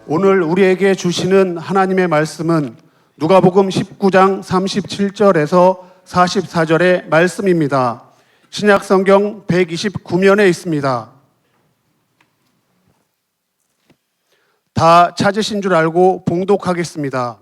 오늘 우리에게 주시는 하나님의 말씀은 누가복음 19장 37절에서 44절의 말씀입니다. 신약성경 129면에 있습니다. 다 찾으신 줄 알고 봉독하겠습니다.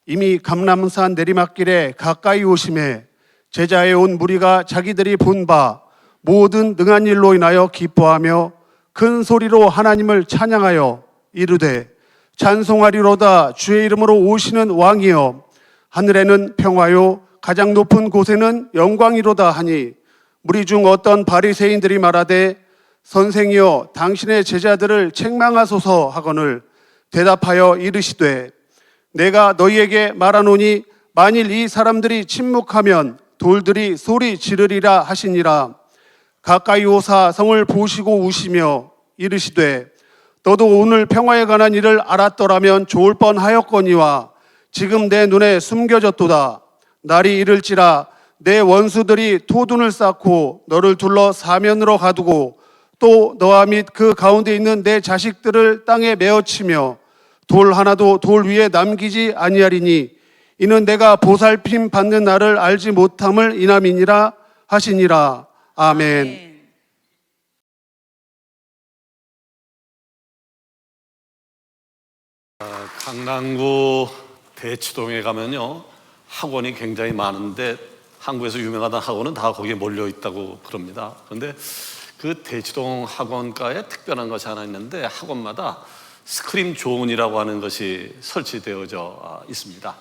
이미 감람산 내리막길에 가까이 오심에 제자에 온 무리가 자기들이 본 바 모든 능한 일로 인하여 기뻐하며 큰 소리로 하나님을 찬양하여 이르되 찬송하리로다 주의 이름으로 오시는 왕이여 하늘에는 평화요 가장 높은 곳에는 영광이로다 하니 무리 중 어떤 바리새인들이 말하되 선생이여 당신의 제자들을 책망하소서 하거늘 대답하여 이르시되 내가 너희에게 말하노니 만일 이 사람들이 침묵하면 돌들이 소리 지르리라 하시니라. 가까이 오사 성을 보시고 우시며 이르시되 너도 오늘 평화에 관한 일을 알았더라면 좋을 뻔하였거니와 지금 내 눈에 숨겨졌도다. 날이 이를지라 내 원수들이 토둔을 쌓고 너를 둘러 사면으로 가두고 또 너와 및 그 가운데 있는 내 자식들을 땅에 메어치며 돌 하나도 돌 위에 남기지 아니하리니 이는 내가 보살핌 받는 날을 알지 못함을 인함이니라 하시니라. 아멘. 강남구 대치동에 가면요 학원이 굉장히 많은데 한국에서 유명하던 학원은 다 거기에 몰려 있다고 그럽니다. 그런데 그 대치동 학원가에 특별한 것이 하나 있는데 학원마다 스크림 존이라고 하는 것이 설치되어져 있습니다.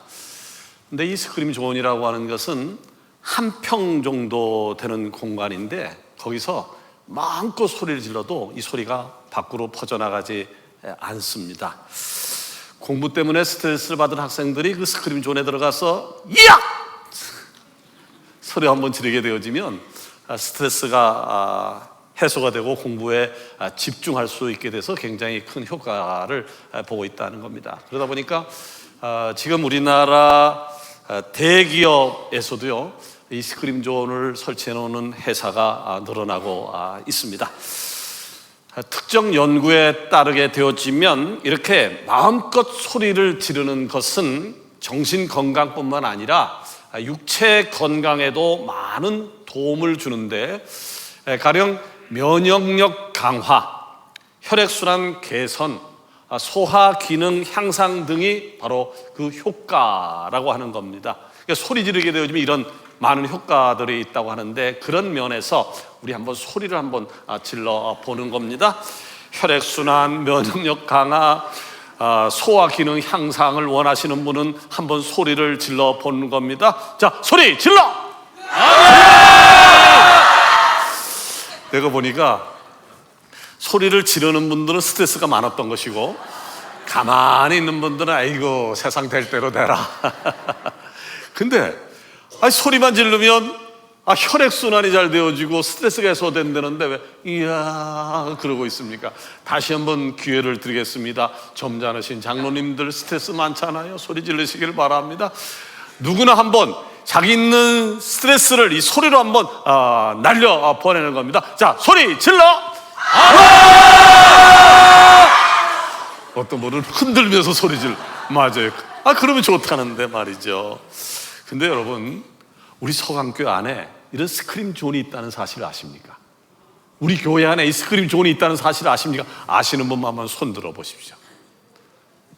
근데 이 스크림 존이라고 하는 것은 한 평 정도 되는 공간인데 거기서 마음껏 소리를 질러도 이 소리가 밖으로 퍼져나가지 않습니다. 공부 때문에 스트레스를 받은 학생들이 그 스크림 존에 들어가서 이악! 소리 한번 지르게 되어지면 스트레스가 해소가 되고 공부에 집중할 수 있게 돼서 굉장히 큰 효과를 보고 있다는 겁니다. 그러다 보니까 지금 우리나라 대기업에서도요 이 스크림 존을 설치해 놓는 회사가 늘어나고 있습니다. 특정 연구에 따르게 되어지면 이렇게 마음껏 소리를 지르는 것은 정신 건강뿐만 아니라 육체 건강에도 많은 도움을 주는데 가령 면역력 강화, 혈액순환 개선, 소화 기능 향상 등이 바로 그 효과라고 하는 겁니다. 그러니까 소리 지르게 되어지면 이런 많은 효과들이 있다고 하는데 그런 면에서 우리 한번 소리를 한번 질러 보는 겁니다. 혈액순환, 면역력 강화, 소화 기능 향상을 원하시는 분은 한번 소리를 질러 보는 겁니다. 자, 소리 질러! 내가 보니까 소리를 지르는 분들은 스트레스가 많았던 것이고 가만히 있는 분들은 아이고 세상 될 대로 되라. 근데 소리만 지르면 혈액순환이 잘 되어지고 스트레스가 해소된다는데 왜 이야 그러고 있습니까? 다시 한번 기회를 드리겠습니다. 점잖으신 장로님들 스트레스 많잖아요. 소리 지르시길 바랍니다. 누구나 한번 자기 있는 스트레스를 이 소리로 한번 날려 보내는 겁니다. 자, 소리 질러! 어떤 분은 흔들면서 소리 질러. 맞아요. 그러면 좋다는데 말이죠. 근데 여러분, 우리 서강교회 안에 이런 스크림 존이 있다는 사실을 아십니까? 우리 교회 안에 이 스크림 존이 있다는 사실을 아십니까? 아시는 분만 한번 손 들어 보십시오.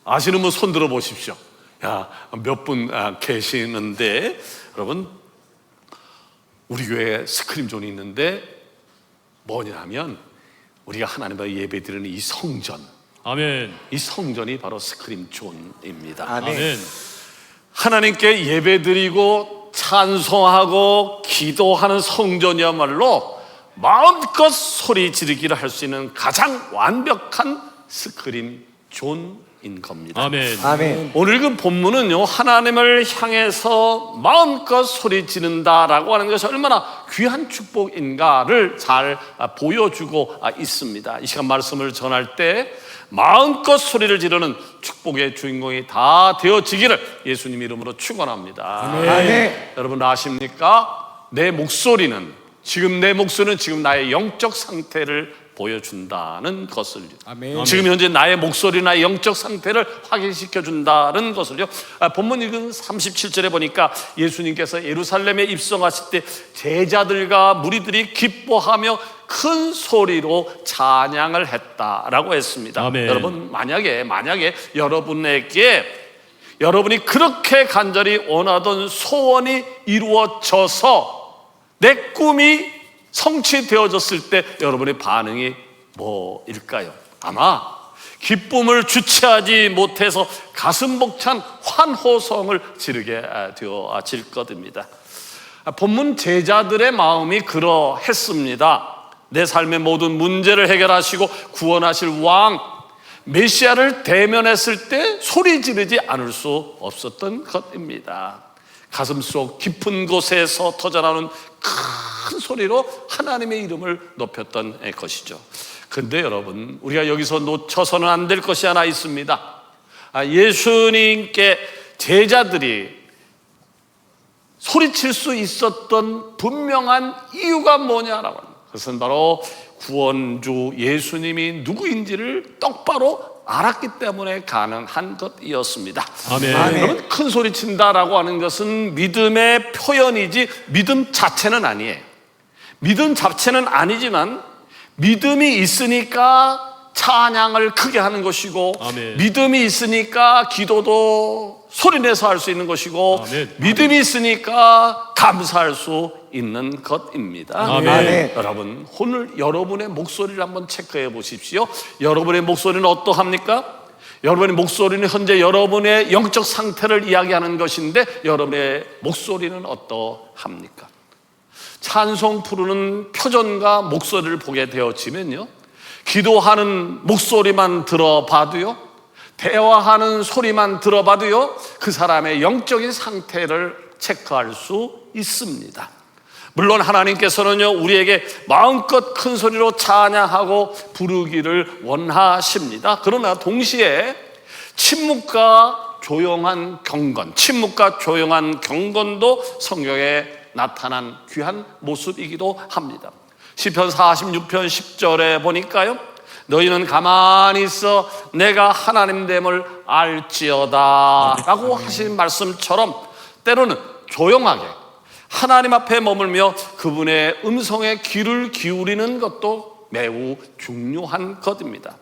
아시는 분 손 들어 보십시오. 몇 분 계시는데 여러분, 우리 교회에 스크림 존이 있는데 뭐냐면 우리가 하나님 앞에 예배드리는 이 성전, 아멘. 이 성전이 바로 스크림 존입니다. 아멘. 하나님께 예배드리고 찬송하고 기도하는 성전이야말로 마음껏 소리 지르기를 할 수 있는 가장 완벽한 스크림 존인 겁니다. 아멘. 아멘. 오늘 그 본문은요 하나님을 향해서 마음껏 소리 지른다라고 하는 것이 얼마나 귀한 축복인가를 잘 보여주고 있습니다. 이 시간 말씀을 전할 때 마음껏 소리를 지르는 축복의 주인공이 다 되어지기를 예수님 이름으로 축원합니다. 아멘. 여러분 아십니까? 내 목소리는 지금 나의 영적 상태를 보여준다는 것을요. 아멘. 지금 현재 나의 목소리나 영적 상태를 확인시켜 준다는 것을요. 본문 읽은 37절에 보니까 예수님께서 예루살렘에 입성하실 때 제자들과 무리들이 기뻐하며 큰 소리로 찬양을 했다라고 했습니다. 아멘. 여러분, 만약에 여러분이 그렇게 간절히 원하던 소원이 이루어져서 내 꿈이 성취되어졌을 때 여러분의 반응이 뭐일까요? 아마 기쁨을 주체하지 못해서 가슴 벅찬 환호성을 지르게 되어질 것입니다. 본문 제자들의 마음이 그러했습니다. 내 삶의 모든 문제를 해결하시고 구원하실 왕 메시아를 대면했을 때 소리 지르지 않을 수 없었던 것입니다. 가슴속 깊은 곳에서 터져나오는 큰 소리로 하나님의 이름을 높였던 것이죠. 그런데 여러분, 우리가 여기서 놓쳐서는 안 될 것이 하나 있습니다. 예수님께 제자들이 소리칠 수 있었던 분명한 이유가 뭐냐라고 합니다. 그것은 바로 구원주 예수님이 누구인지를 똑바로 알았기 때문에 가능한 것이었습니다. 아멘. 여러분, 큰 소리 친다라고 하는 것은 믿음의 표현이지 믿음 자체는 아니에요. 믿음 자체는 아니지만 믿음이 있으니까 찬양을 크게 하는 것이고, 아멘. 믿음이 있으니까 기도도 소리내서 할 수 있는 것이고, 아멘. 믿음이 있으니까 감사할 수 있는 것입니다. 아멘. 여러분, 오늘 여러분의 목소리를 한번 체크해 보십시오. 여러분의 목소리는 어떠합니까? 여러분의 목소리는 현재 여러분의 영적 상태를 이야기하는 것인데 여러분의 목소리는 어떠합니까? 찬송 부르는 표정과 목소리를 보게 되어지면요, 기도하는 목소리만 들어봐도요, 대화하는 소리만 들어봐도요, 그 사람의 영적인 상태를 체크할 수 있습니다. 물론 하나님께서는요, 우리에게 마음껏 큰 소리로 찬양하고 부르기를 원하십니다. 그러나 동시에 침묵과 조용한 경건도 성경에 나타난 귀한 모습이기도 합니다. 시편 46편 10절에 보니까요, 너희는 가만히 있어 내가 하나님됨을 알지어다 라고 하신 말씀처럼 때로는 조용하게 하나님 앞에 머물며 그분의 음성에 귀를 기울이는 것도 매우 중요한 것입니다.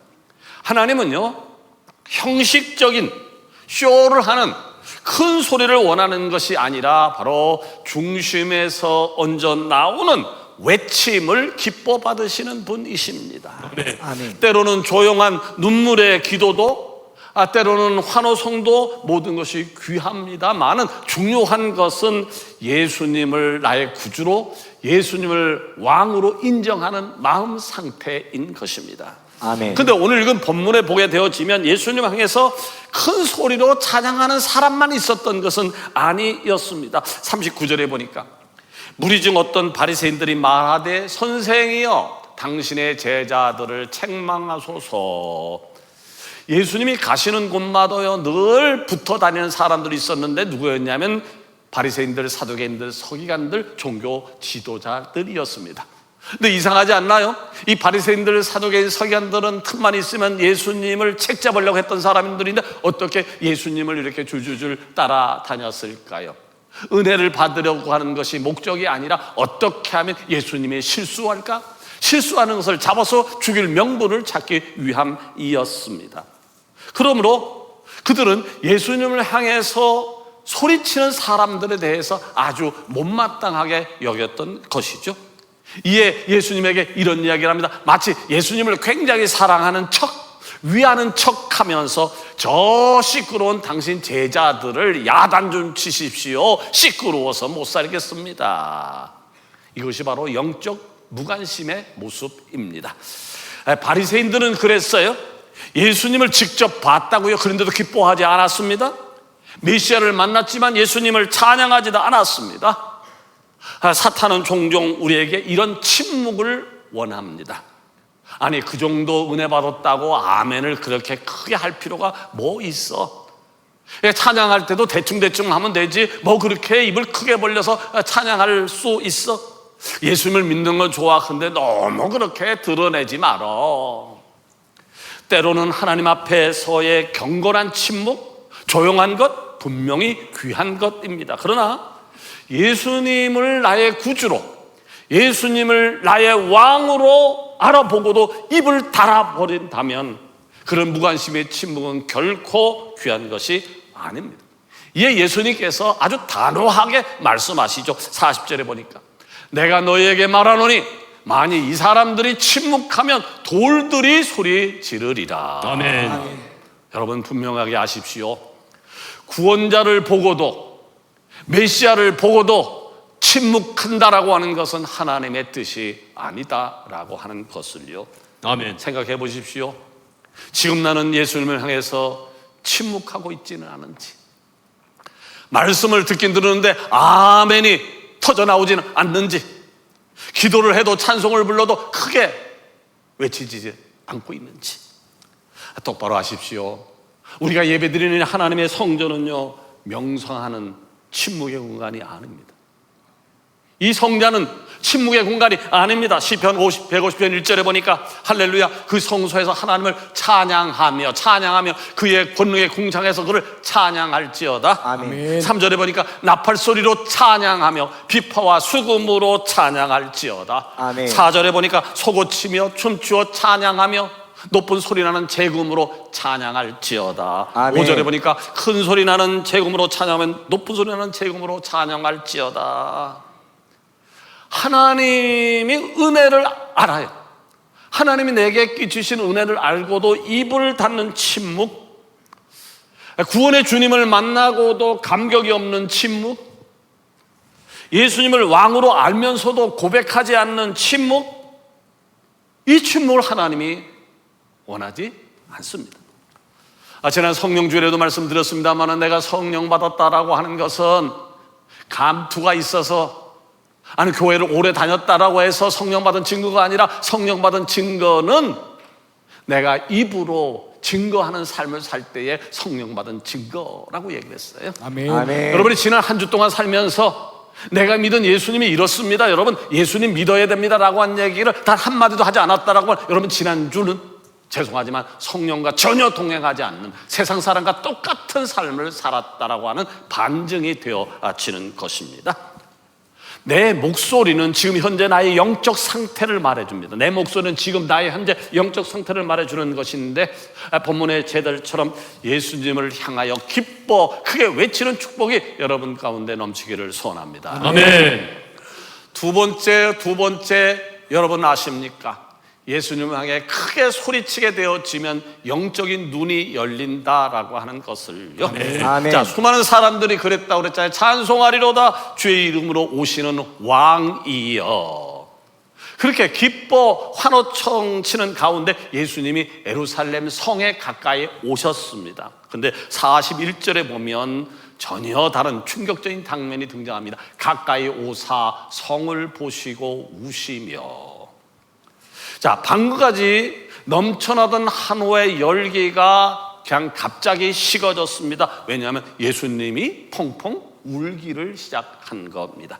하나님은요, 형식적인 쇼를 하는 큰 소리를 원하는 것이 아니라 바로 중심에서 얹어 나오는 외침을 기뻐 받으시는 분이십니다. 아멘. 때로는 조용한 눈물의 기도도, 때로는 환호성도 모든 것이 귀합니다만은 중요한 것은 예수님을 나의 구주로, 예수님을 왕으로 인정하는 마음 상태인 것입니다. 아멘. 근데 오늘 읽은 본문에 보게 되어지면 예수님 향해서 큰 소리로 찬양하는 사람만 있었던 것은 아니었습니다. 39절에 보니까 무리 중 어떤 바리새인들이 말하되 선생이여 당신의 제자들을 책망하소서. 예수님이 가시는 곳마다요 늘 붙어 다니는 사람들이 있었는데 누구였냐면 바리새인들, 사두개인들, 서기관들, 종교 지도자들이었습니다. 근데 이상하지 않나요? 이 바리새인들, 사두개인, 서기관들은 틈만 있으면 예수님을 책잡으려고 했던 사람들인데 어떻게 예수님을 이렇게 줄줄줄 따라다녔을까요? 은혜를 받으려고 하는 것이 목적이 아니라 어떻게 하면 예수님이 실수할까? 실수하는 것을 잡아서 죽일 명분을 찾기 위함이었습니다. 그러므로 그들은 예수님을 향해서 소리치는 사람들에 대해서 아주 못마땅하게 여겼던 것이죠. 이에 예수님에게 이런 이야기를 합니다. 마치 예수님을 굉장히 사랑하는 척, 위하는 척 하면서 저 시끄러운 당신 제자들을 야단 좀 치십시오. 시끄러워서 못 살겠습니다. 이것이 바로 영적 무관심의 모습입니다. 바리새인들은 그랬어요. 예수님을 직접 봤다고요. 그런데도 기뻐하지 않았습니다. 메시아를 만났지만 예수님을 찬양하지도 않았습니다. 사탄은 종종 우리에게 이런 침묵을 원합니다. 아니, 그 정도 은혜 받았다고 아멘을 그렇게 크게 할 필요가 뭐 있어? 찬양할 때도 대충대충 하면 되지 뭐 그렇게 입을 크게 벌려서 찬양할 수 있어? 예수님을 믿는 건 좋아. 근데 너무 그렇게 드러내지 말어. 때로는 하나님 앞에서의 경건한 침묵, 조용한 것 분명히 귀한 것입니다. 그러나 예수님을 나의 구주로, 예수님을 나의 왕으로 알아보고도 입을 닫아버린다면 그런 무관심의 침묵은 결코 귀한 것이 아닙니다. 이에 예수님께서 아주 단호하게 말씀하시죠. 40절에 보니까 내가 너희에게 말하노니 만일 이 사람들이 침묵하면 돌들이 소리 지르리라. 아멘. 여러분 분명하게 아십시오. 구원자를 보고도, 메시아를 보고도 침묵한다라고 하는 것은 하나님의 뜻이 아니다라고 하는 것을요. 아멘. 생각해 보십시오. 지금 나는 예수님을 향해서 침묵하고 있지는 않은지, 말씀을 듣긴 들었는데 아멘이 터져 나오지는 않는지, 기도를 해도 찬송을 불러도 크게 외치지 않고 있는지 똑바로 아십시오. 우리가 예배드리는 하나님의 성전은요, 명상하는 침묵의 공간이 아닙니다. 이 성전은 침묵의 공간이 아닙니다. 시편 150편 1절에 보니까 할렐루야, 그 성소에서 하나님을 찬양하며 그의 권능의 공창에서 그를 찬양할지어다. 아멘. 3절에 보니까 나팔 소리로 찬양하며 비파와 수금으로 찬양할지어다. 아멘. 4절에 보니까 소고치며 춤추어 찬양하며 높은 소리 나는 재금으로 찬양할지어다. 아멘. 5절에 보니까 큰 소리 나는 재금으로 찬양하면 높은 소리 나는 재금으로 찬양할지어다. 하나님이 은혜를 알아요. 하나님이 내게 끼치신 은혜를 알고도 입을 닫는 침묵, 구원의 주님을 만나고도 감격이 없는 침묵, 예수님을 왕으로 알면서도 고백하지 않는 침묵, 이 침묵을 하나님이 원하지 않습니다. 지난 성령주일에도 말씀드렸습니다만 내가 성령 받았다라고 하는 것은 감투가 있어서, 아니 교회를 오래 다녔다라고 해서 성령 받은 증거가 아니라, 성령 받은 증거는 내가 입으로 증거하는 삶을 살 때에 성령 받은 증거라고 얘기를 했어요. 아멘. 아멘. 여러분이 지난 한 주 동안 살면서 내가 믿은 예수님이 이렇습니다, 여러분 예수님 믿어야 됩니다라고 한 얘기를 단 한마디도 하지 않았다라고 하면, 여러분 지난주는 죄송하지만 성령과 전혀 동행하지 않는 세상 사람과 똑같은 삶을 살았다라고 하는 반증이 되어지는 것입니다. 내 목소리는 지금 현재 나의 영적 상태를 말해줍니다. 내 목소리는 지금 나의 현재 영적 상태를 말해주는 것인데, 본문의 제자들처럼 예수님을 향하여 기뻐 크게 외치는 축복이 여러분 가운데 넘치기를 소원합니다. 아멘. 두 번째 여러분 아십니까? 예수님을 향해 크게 소리치게 되어지면 영적인 눈이 열린다라고 하는 것을요. 아멘. 자, 수많은 사람들이 그랬다고 그랬잖아요. 찬송하리로다 주의 이름으로 오시는 왕이여. 그렇게 기뻐 환호청 치는 가운데 예수님이 예루살렘 성에 가까이 오셨습니다. 근데 41절에 보면 전혀 다른 충격적인 장면이 등장합니다. 가까이 오사 성을 보시고 우시며. 자, 방금까지 넘쳐나던 한호의 열기가 그냥 갑자기 식어졌습니다. 왜냐하면 예수님이 펑펑 울기를 시작한 겁니다.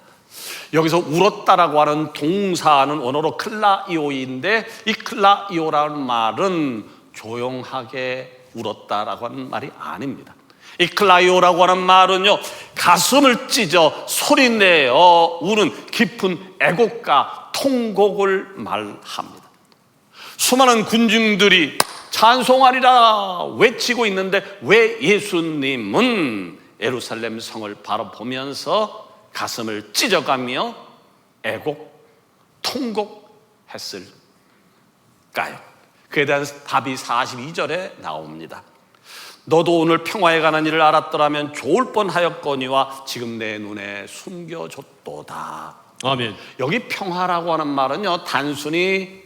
여기서 울었다라고 하는 동사는 원어로 클라이오인데, 이 클라이오라는 말은 조용하게 울었다라고 하는 말이 아닙니다. 이 클라이오라고 하는 말은요, 가슴을 찢어 소리내어 우는 깊은 애곡과 통곡을 말합니다. 수많은 군중들이 찬송하리라 외치고 있는데 왜 예수님은 예루살렘 성을 바라보면서 가슴을 찢어가며 애곡, 통곡했을까요? 그에 대한 답이 42절에 나옵니다. 너도 오늘 평화에 관한 일을 알았더라면 좋을 뻔하였거니와 지금 내 눈에 숨겨졌도다. 아멘. 여기 평화라고 하는 말은요, 단순히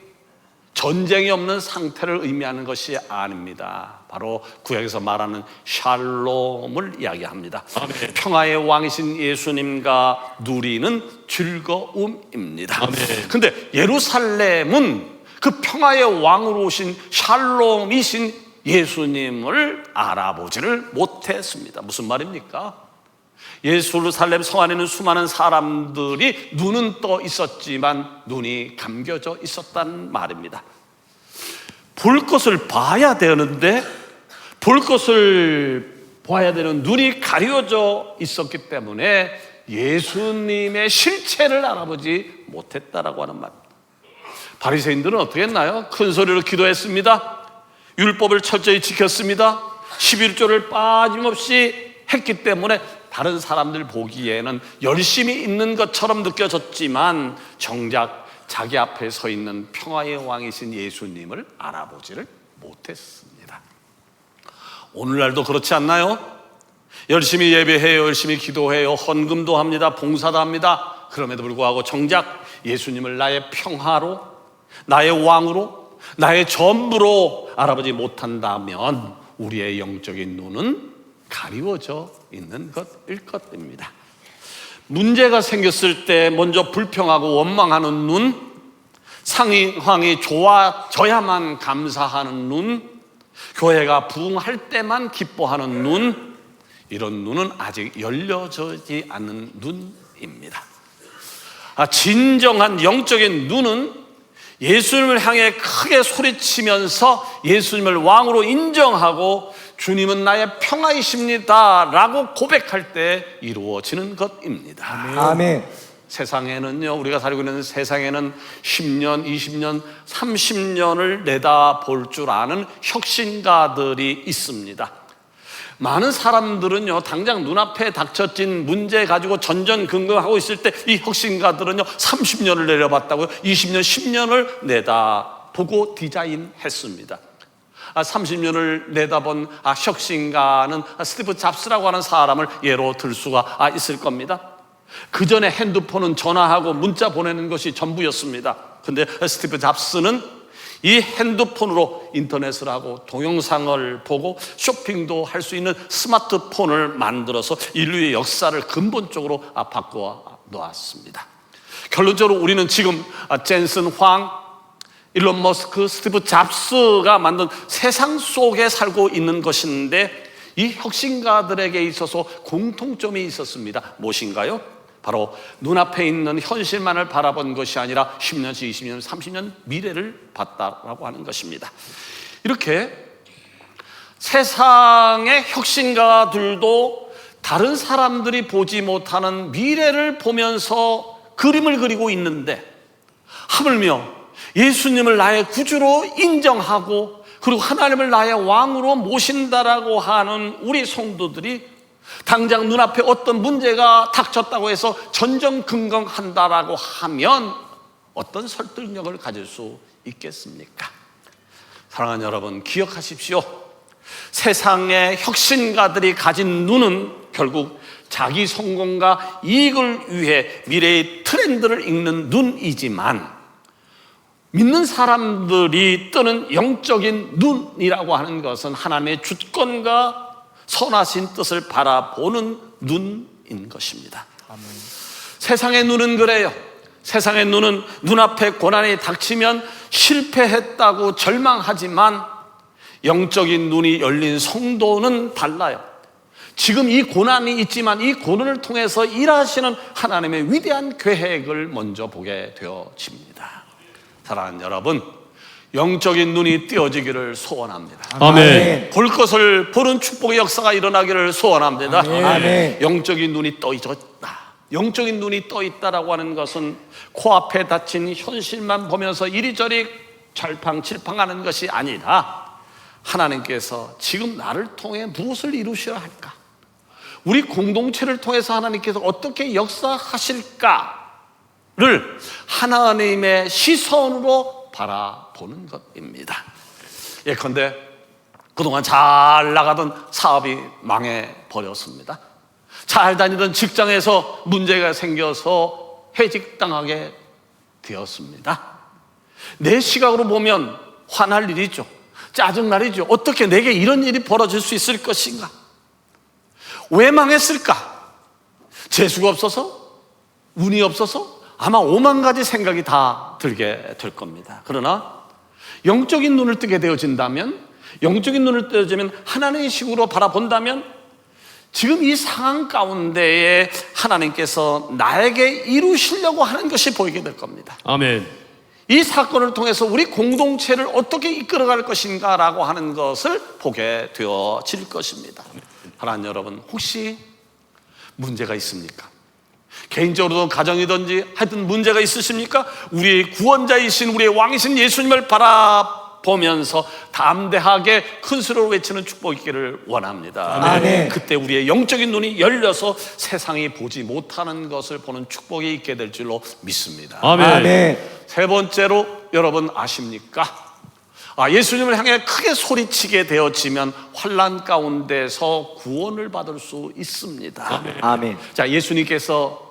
전쟁이 없는 상태를 의미하는 것이 아닙니다. 바로 구약에서 말하는 샬롬을 이야기합니다. 아멘. 평화의 왕이신 예수님과 누리는 즐거움입니다. 아멘. 근데 예루살렘은 그 평화의 왕으로 오신 샬롬이신 예수님을 알아보지를 못했습니다. 무슨 말입니까? 예루살렘 성 안에는 수많은 사람들이 눈은 떠 있었지만 눈이 감겨져 있었단 말입니다. 볼 것을 봐야 되는데 볼 것을 봐야 되는 눈이 가려져 있었기 때문에 예수님의 실체를 알아보지 못했다라고 하는 말입니다. 바리새인들은 어떻게 했나요? 큰 소리로 기도했습니다. 율법을 철저히 지켰습니다. 11조를 빠짐없이 했기 때문에 다른 사람들 보기에는 열심히 있는 것처럼 느껴졌지만 정작 자기 앞에 서 있는 평화의 왕이신 예수님을 알아보지를 못했습니다. 오늘날도 그렇지 않나요? 열심히 예배해요, 열심히 기도해요, 헌금도 합니다, 봉사도 합니다. 그럼에도 불구하고 정작 예수님을 나의 평화로, 나의 왕으로, 나의 전부로 알아보지 못한다면 우리의 영적인 눈은 가리워져 있는 것일 것입니다. 문제가 생겼을 때 먼저 불평하고 원망하는 눈, 상황이 좋아져야만 감사하는 눈, 교회가 부흥할 때만 기뻐하는 눈, 이런 눈은 아직 열려지지 않은 눈입니다. 진정한 영적인 눈은 예수님을 향해 크게 소리치면서 예수님을 왕으로 인정하고 주님은 나의 평화이십니다 라고 고백할 때 이루어지는 것입니다. 아멘. 세상에는요, 우리가 살고 있는 세상에는 10년, 20년, 30년을 내다볼 줄 아는 혁신가들이 있습니다. 많은 사람들은요, 당장 눈앞에 닥쳐진 문제 가지고 전전긍긍하고 있을 때 이 혁신가들은요 30년을 내려봤다고요, 20년, 10년을 내다보고 디자인했습니다. 30년을 내다본 혁신가는 스티브 잡스라고 하는 사람을 예로 들 수가 있을 겁니다. 그 전에 핸드폰은 전화하고 문자 보내는 것이 전부였습니다. 근데 스티브 잡스는 이 핸드폰으로 인터넷을 하고 동영상을 보고 쇼핑도 할 수 있는 스마트폰을 만들어서 인류의 역사를 근본적으로 바꾸어 놓았습니다. 결론적으로 우리는 지금 젠슨 황, 일론 머스크, 스티브 잡스가 만든 세상 속에 살고 있는 것인데 이 혁신가들에게 있어서 공통점이 있었습니다. 무엇인가요? 바로 눈앞에 있는 현실만을 바라본 것이 아니라 10년, 20년, 30년 미래를 봤다라고 하는 것입니다. 이렇게 세상의 혁신가들도 다른 사람들이 보지 못하는 미래를 보면서 그림을 그리고 있는데, 하물며 예수님을 나의 구주로 인정하고 그리고 하나님을 나의 왕으로 모신다라고 하는 우리 성도들이 당장 눈앞에 어떤 문제가 닥쳤다고 해서 전전긍긍한다라고 하면 어떤 설득력을 가질 수 있겠습니까? 사랑하는 여러분, 기억하십시오. 세상의 혁신가들이 가진 눈은 결국 자기 성공과 이익을 위해 미래의 트렌드를 읽는 눈이지만, 믿는 사람들이 뜨는 영적인 눈이라고 하는 것은 하나님의 주권과 선하신 뜻을 바라보는 눈인 것입니다. 아멘. 세상의 눈은 그래요. 세상의 눈은 눈앞에 고난이 닥치면 실패했다고 절망하지만 영적인 눈이 열린 성도는 달라요. 지금 이 고난이 있지만 이 고난을 통해서 일하시는 하나님의 위대한 계획을 먼저 보게 되어집니다. 사랑하는 여러분, 영적인 눈이 띄어지기를 소원합니다. 아멘. 볼 것을 보는 축복의 역사가 일어나기를 소원합니다. 아멘. 영적인 눈이 떠 있다. 영적인 눈이 떠 있다라고 하는 것은 코앞에 닥친 현실만 보면서 이리저리 잘팡칠팡하는 것이 아니라 하나님께서 지금 나를 통해 무엇을 이루셔야 할까? 우리 공동체를 통해서 하나님께서 어떻게 역사하실까를 하나님의 시선으로 바라보는 것입니다. 예컨대 그동안 잘 나가던 사업이 망해버렸습니다. 잘 다니던 직장에서 문제가 생겨서 해직당하게 되었습니다. 내 시각으로 보면 화날 일이죠. 짜증날이죠. 어떻게 내게 이런 일이 벌어질 수 있을 것인가? 왜 망했을까? 재수가 없어서? 운이 없어서? 아마 5만 가지 생각이 다 들게 될 겁니다. 그러나 영적인 눈을 뜨게 되어진다면, 영적인 눈을 뜨어지면 하나님의 식으로 바라본다면 지금 이 상황 가운데에 하나님께서 나에게 이루시려고 하는 것이 보이게 될 겁니다. 아멘. 이 사건을 통해서 우리 공동체를 어떻게 이끌어갈 것인가라고 하는 것을 보게 되어질 것입니다. 하나님 여러분, 혹시 문제가 있습니까? 개인적으로든 가정이든지 하여튼 문제가 있으십니까? 우리의 구원자이신 우리의 왕이신 예수님을 바라보면서 담대하게 큰 소리로 외치는 축복이 있기를 원합니다. 아멘. 그때 우리의 영적인 눈이 열려서 세상이 보지 못하는 것을 보는 축복이 있게 될 줄로 믿습니다. 아멘. 아멘. 세 번째로 여러분 아십니까? 예수님을 향해 크게 소리치게 되어지면 환난 가운데서 구원을 받을 수 있습니다. 아멘. 자, 예수님께서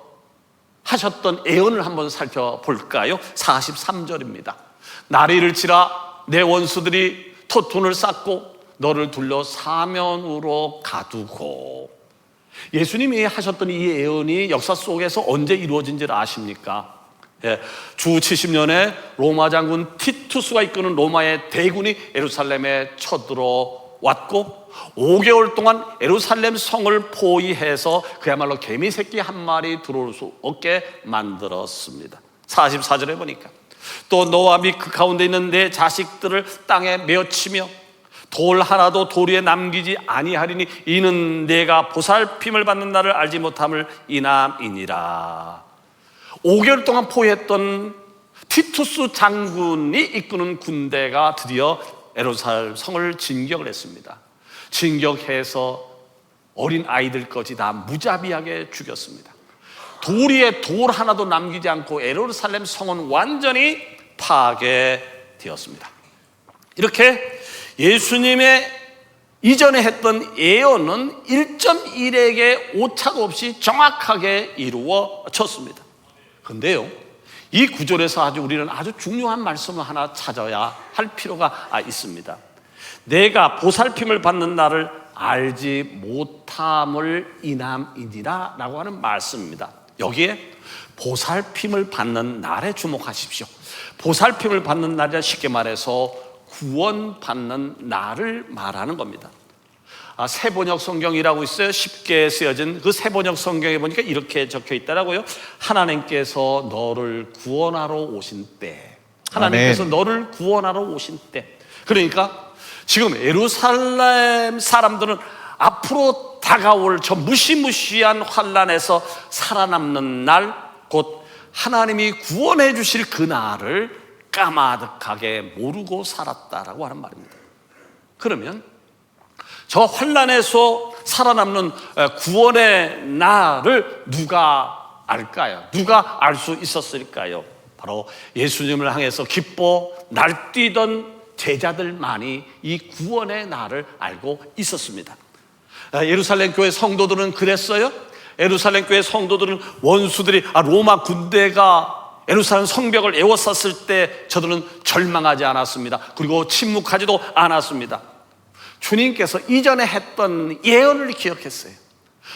하셨던 예언을 한번 살펴볼까요? 43절입니다. 날이 이를지라 내 원수들이 토톤을 쌓고 너를 둘러 사면으로 가두고. 예수님이 하셨던 이 예언이 역사 속에서 언제 이루어진지를 아십니까? 주 70년에 로마 장군 티투스가 이끄는 로마의 대군이 예루살렘에 쳐들어왔고 5개월 동안 예루살렘 성을 포위해서 그야말로 개미 새끼 한 마리 들어올 수 없게 만들었습니다. 44절에 보니까 또 너와 및 그 가운데 있는 내 자식들을 땅에 메어치며 돌 하나도 돌 위에 남기지 아니하리니 이는 내가 보살핌을 받는 날을 알지 못함을 인함이니라. 5개월 동안 포위했던 티투스 장군이 이끄는 군대가 드디어 예루살렘 성을 진격을 했습니다. 진격해서 어린 아이들까지 다 무자비하게 죽였습니다. 돌 위에 돌 하나도 남기지 않고 예루살렘 성은 완전히 파괴되었습니다. 이렇게 예수님의 이전에 했던 예언은 1.1에게 오차도 없이 정확하게 이루어졌습니다. 그런데요, 이 구절에서 우리는 아주 중요한 말씀을 하나 찾아야 할 필요가 있습니다. 내가 보살핌을 받는 날을 알지 못함을 인함이니라 라고 하는 말씀입니다. 여기에 보살핌을 받는 날에 주목하십시오. 보살핌을 받는 날이란 쉽게 말해서 구원받는 날을 말하는 겁니다. 세번역 성경이라고 있어요. 쉽게 쓰여진 그 세번역 성경에 보니까 이렇게 적혀 있더라고요. 하나님께서 너를 구원하러 오신 때. 하나님께서 너를 구원하러 오신 때. 그러니까 지금 예루살렘 사람들은 앞으로 다가올 저 무시무시한 환난에서 살아남는 날, 곧 하나님이 구원해 주실 그 날을 까마득하게 모르고 살았다라고 하는 말입니다. 그러면 저 환난에서 살아남는 구원의 날을 누가 알까요? 누가 알 수 있었을까요? 바로 예수님을 향해서 기뻐 날뛰던 제자들만이 이 구원의 날을 알고 있었습니다. 예루살렘 교회 성도들은 그랬어요. 예루살렘 교회 성도들은 원수들이 로마 군대가 예루살렘 성벽을 에워쌌을 때 저들은 절망하지 않았습니다. 그리고 침묵하지도 않았습니다. 주님께서 이전에 했던 예언을 기억했어요.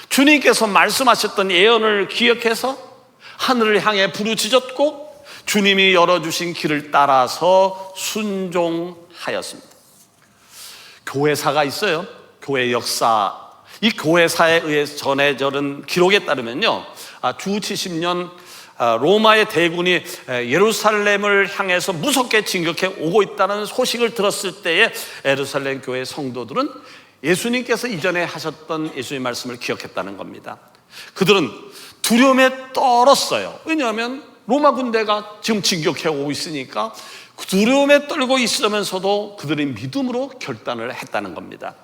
주님께서 말씀하셨던 예언을 기억해서 하늘을 향해 부르짖었고 주님이 열어주신 길을 따라서 순종하였습니다. 교회사가 있어요. 교회 역사. 이 교회사에 의해서 전해져는 기록에 따르면요, 주 70년 로마의 대군이 예루살렘을 향해서 무섭게 진격해 오고 있다는 소식을 들었을 때에 예루살렘 교회 성도들은 예수님께서 이전에 하셨던 예수님의 말씀을 기억했다는 겁니다. 그들은 두려움에 떨었어요. 왜냐하면 로마 군대가 지금 진격해 오고 있으니까 두려움에 떨고 있으면서도 그들이 믿음으로 결단을 했다는 겁니다.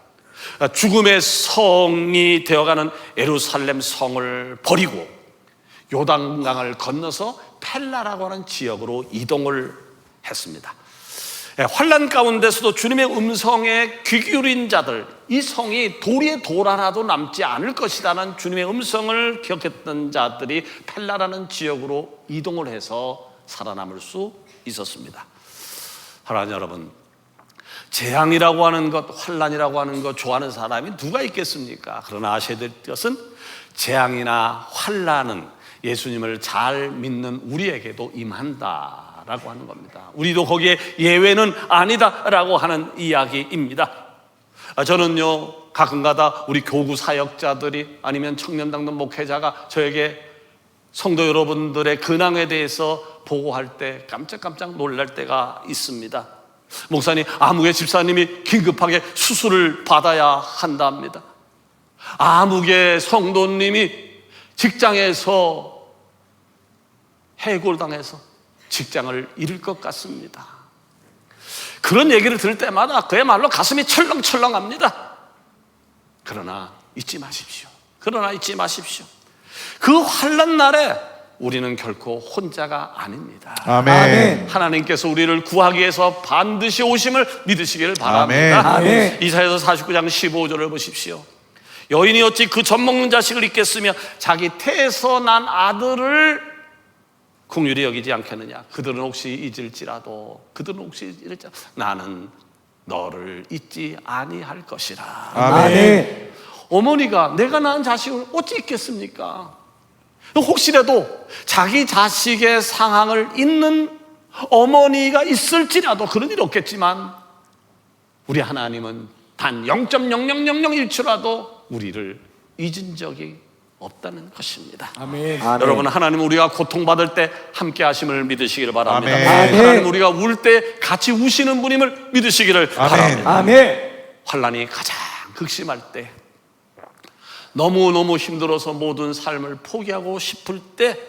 죽음의 성이 되어가는 예루살렘 성을 버리고 요단강을 건너서 펠라라고 하는 지역으로 이동을 했습니다. 환난 가운데서도 주님의 음성에 귀 기울인 자들, 이 성이 돌 위에 돌 하나도 남지 않을 것이라는 주님의 음성을 기억했던 자들이 펠라라는 지역으로 이동을 해서 살아남을 수 있었습니다. 하나님 여러분, 재앙이라고 하는 것, 환난이라고 하는 것 좋아하는 사람이 누가 있겠습니까? 그러나 아셔야 될 것은 재앙이나 환난은 예수님을 잘 믿는 우리에게도 임한다라고 하는 겁니다. 우리도 거기에 예외는 아니다라고 하는 이야기입니다. 저는요, 가끔가다 우리 교구 사역자들이 아니면 청년당도 목회자가 저에게 성도 여러분들의 근황에 대해서 보고할 때 깜짝깜짝 놀랄 때가 있습니다. 목사님, 아무개 집사님이 긴급하게 수술을 받아야 한답니다. 아무개 성도님이 직장에서 해골당해서 직장을 잃을 것 같습니다. 그런 얘기를 들을 때마다 그야말로 가슴이 철렁철렁합니다. 그러나 잊지 마십시오. 그 환난 날에 우리는 결코 혼자가 아닙니다. 아멘. 하나님께서 우리를 구하기 위해서 반드시 오심을 믿으시기를 바랍니다. 아멘. 이사야서 49장 15절을 보십시오. 여인이 어찌 그 젖먹는 자식을 잊겠으며 자기 태에서 난 아들을 긍휼히 여기지 않겠느냐. 그들은 혹시 잊을지라도 나는 너를 잊지 아니할 것이라. 아멘. 어머니가 내가 낳은 자식을 어찌 잊겠습니까? 혹시라도 자기 자식의 상황을 잊는 어머니가 있을지라도, 그런 일 없겠지만 우리 하나님은 단 0.00001초라도 우리를 잊은 적이 없다는 것입니다. 아멘. 여러분, 하나님 우리가 고통받을 때 함께 하심을 믿으시기를 바랍니다. 아멘. 하나님 우리가 울 때 같이 우시는 분임을 믿으시기를 바랍니다. 아멘. 환난이 가장 극심할 때, 너무너무 힘들어서 모든 삶을 포기하고 싶을 때,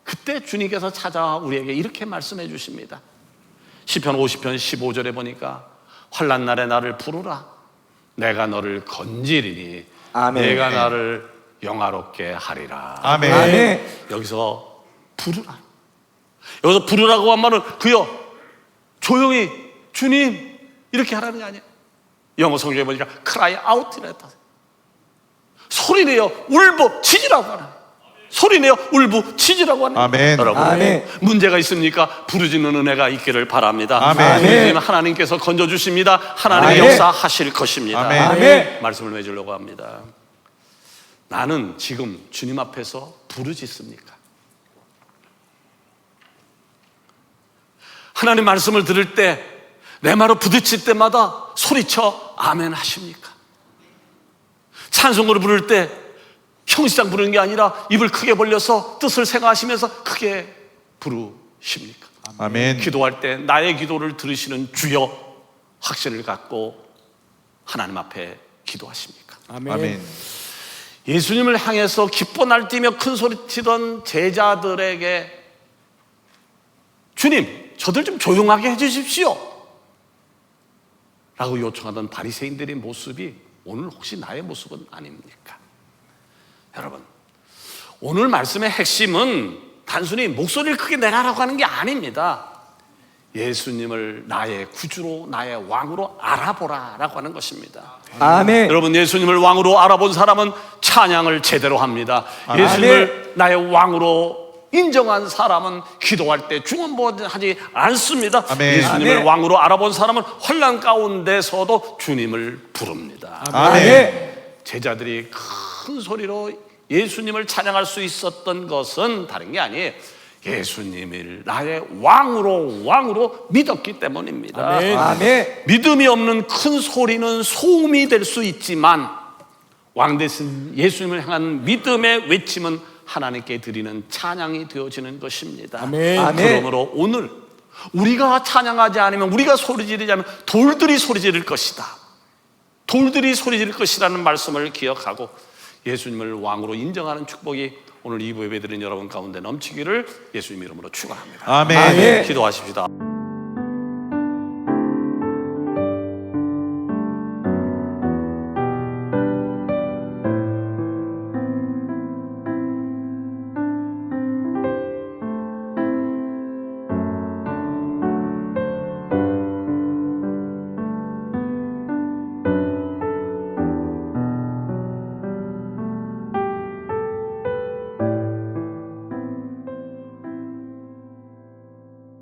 그때 주님께서 찾아와 우리에게 이렇게 말씀해 주십니다. 시편 50편 15절에 보니까 환난 날에 나를 부르라. 내가 너를 건지리니 아멘. 내가 나를 영화롭게 하리라. 아멘. 아멘. 여기서 부르라. 여기서 부르라고 한 말은 그요 조용히 주님 이렇게 하라는 게 아니에요. 영어 성경에 보니까 cry out이랬다. 소리내어 울부짖으라고 하는, 소리내어 울부짖으라고 하는. 아멘. 여러분, 아멘. 문제가 있습니까? 부르짖는 은혜가 있기를 바랍니다. 아멘. 부르짖으면 하나님께서 건져주십니다. 하나님의 아멘. 역사하실 것입니다. 아멘. 아멘. 말씀을 맺으려고 합니다. 나는 지금 주님 앞에서 부르짖습니까? 하나님 말씀을 들을 때, 내 말을 부딪힐 때마다 소리쳐 아멘 하십니까? 찬송으로 부를 때 형시장 부르는 게 아니라 입을 크게 벌려서 뜻을 생각하시면서 크게 부르십니까? 아멘. 기도할 때 나의 기도를 들으시는 주여 확신을 갖고 하나님 앞에 기도하십니까? 아멘. 예수님을 향해서 기뻐 날뛰며 큰 소리치던 제자들에게 주님, 저들 좀 조용하게 해주십시오 라고 요청하던 바리새인들의 모습이 오늘 혹시 나의 모습은 아닙니까? 여러분, 오늘 말씀의 핵심은 단순히 목소리를 크게 내라라고 하는 게 아닙니다. 예수님을 나의 구주로, 나의 왕으로 알아보라라고 하는 것입니다. 아멘. 여러분, 예수님을 왕으로 알아본 사람은 찬양을 제대로 합니다. 아멘. 예수님을 나의 왕으로 인정한 사람은 기도할 때 중언부언하지 않습니다. 아멘. 예수님을 아멘. 왕으로 알아본 사람은 환난 가운데서도 주님을 부릅니다. 아멘. 제자들이 큰 소리로 예수님을 찬양할 수 있었던 것은 다른 게 아니에요. 예수님을 나의 왕으로 믿었기 때문입니다. 아멘. 아멘. 믿음이 없는 큰 소리는 소음이 될 수 있지만 왕 되신 예수님을 향한 믿음의 외침은 하나님께 드리는 찬양이 되어지는 것입니다. 아멘. 아멘. 그러므로 오늘 우리가 찬양하지 않으면, 우리가 소리 지르지 않으면 돌들이 소리 지를 것이다, 돌들이 소리 지를 것이라는 말씀을 기억하고 예수님을 왕으로 인정하는 축복이 오늘 2부 예배드린 여러분 가운데 넘치기를 예수님 이름으로 축원합니다. 아멘. 아멘. 기도하십시다.